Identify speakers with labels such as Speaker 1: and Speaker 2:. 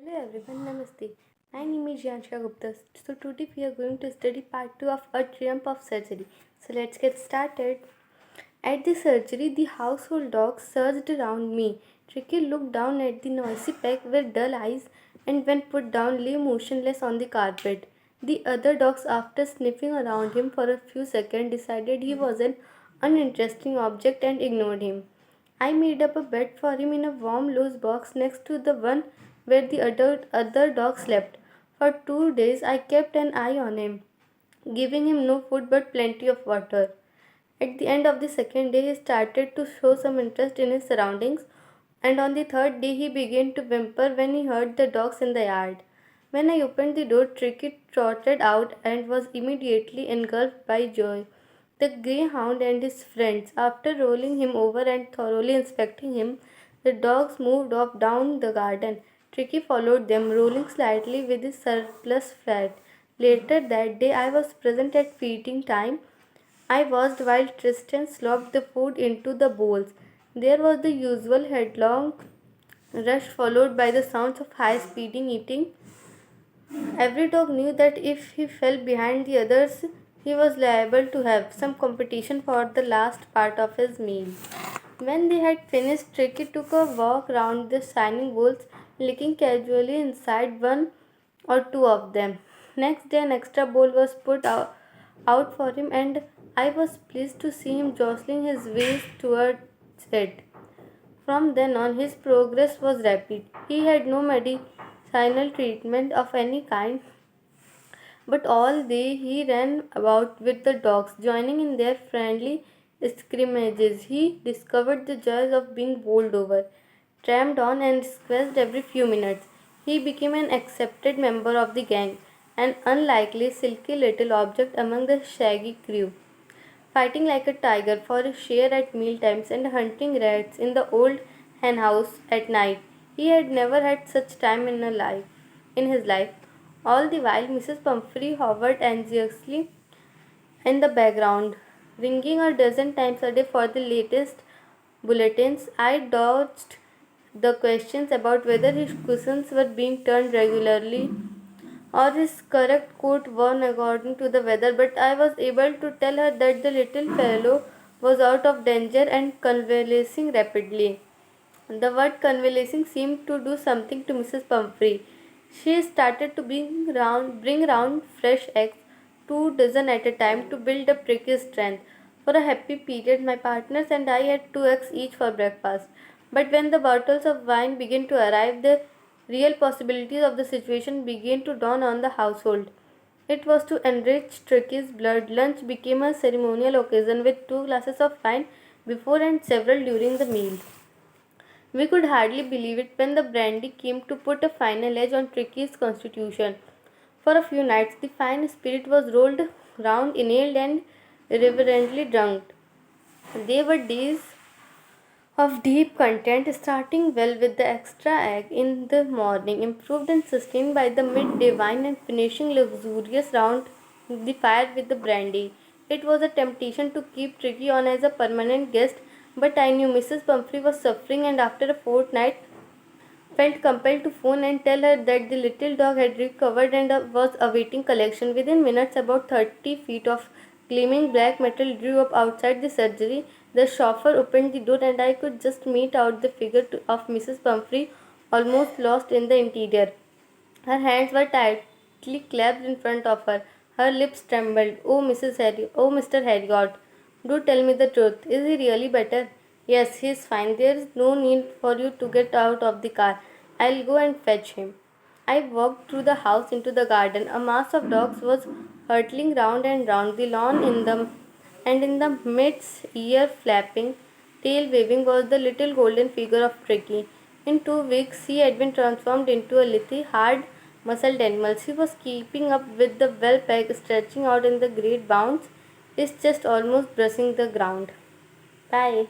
Speaker 1: Hello everyone, Namaste. My name is Jansha Gupta. So today we are going to study part 2 of A Triumph of Surgery. So let's get started. At the surgery, the household dogs surged around me. Tricky looked down at the noisy pack with dull eyes and when put down lay motionless on the carpet. The other dogs, after sniffing around him for a few seconds, decided he was an uninteresting object and ignored him. I made up a bed for him in a warm loose box next to the one where the other dog slept. For 2 days I kept an eye on him, giving him no food but plenty of water. At the end of the second day, he started to show some interest in his surroundings, and on the third day, he began to whimper when he heard the dogs in the yard. When I opened the door, Tricky trotted out and was immediately engulfed by joy. The greyhound and his friends, after rolling him over and thoroughly inspecting him, the dogs moved off down the garden. Tricky followed them, rolling slightly with his surplus fat. Later that day, I was present at feeding time. I watched while Tristan slopped the food into the bowls. There was the usual headlong rush followed by the sounds of high speeding eating. Every dog knew that if he fell behind the others, he was liable to have some competition for the last part of his meal. When they had finished, Tricky took a walk round the shining bowls, licking casually inside one or two of them. Next day, an extra bowl was put out for him, and I was pleased to see him jostling his way towards it. From then on, his progress was rapid. He had no medicinal treatment of any kind, but all day he ran about with the dogs, joining in their friendly scrimmages. He discovered the joys of being bowled over, tramped on, and squeezed every few minutes. He became an accepted member of the gang, an unlikely, silky little object among the shaggy crew, fighting like a tiger for a share at mealtimes and hunting rats in the old hen house at night. He had never had such time in his life. All the while Mrs. Pumphrey hovered anxiously in the background, ringing a dozen times a day for the latest bulletins. I dodged the questions about whether his cushions were being turned regularly or his correct coat worn according to the weather, but I was able to tell her that the little fellow was out of danger and convalescing rapidly. The word convalescing seemed to do something to Mrs. Pumphrey. She started to bring round fresh eggs, 2 dozen at a time, to build up Pricky's strength. For a happy period, my partners and I had 2 eggs each for breakfast. But when the bottles of wine began to arrive, the real possibilities of the situation began to dawn on the household. It was to enrich Tricky's blood. Lunch became a ceremonial occasion with 2 glasses of wine before and several during the meal. We could hardly believe it when the brandy came to put a final edge on Tricky's constitution. For a few nights, the fine spirit was rolled round, inhaled, and reverently drunk. They were days of deep content, starting well with the extra egg in the morning, improved and sustained by the midday wine, and finishing luxurious round the fire with the brandy. It was a temptation to keep Tricky on as a permanent guest, but I knew Mrs. Pumphrey was suffering, and after a fortnight felt compelled to phone and tell her that the little dog had recovered and was awaiting collection. Within minutes, about 30 feet of gleaming black metal drew up outside the surgery. The chauffeur opened the door, and I could just make out the figure of Mrs. Pumphrey, almost lost in the interior. Her hands were tightly clasped in front of her. Her lips trembled. Oh, Mr. Harriot, do tell me the truth. Is he really better? Yes, he is fine. There is no need for you to get out of the car. I'll go and fetch him. I walked through the house into the garden. A mass of dogs was hurtling round and round the lawn and in the midst, ear flapping, tail waving, was the little golden figure of Tricky. In 2 weeks, he had been transformed into a little, hard muscled animal. He was keeping up with the well peg stretching out in the great bounds, his chest almost brushing the ground. Bye.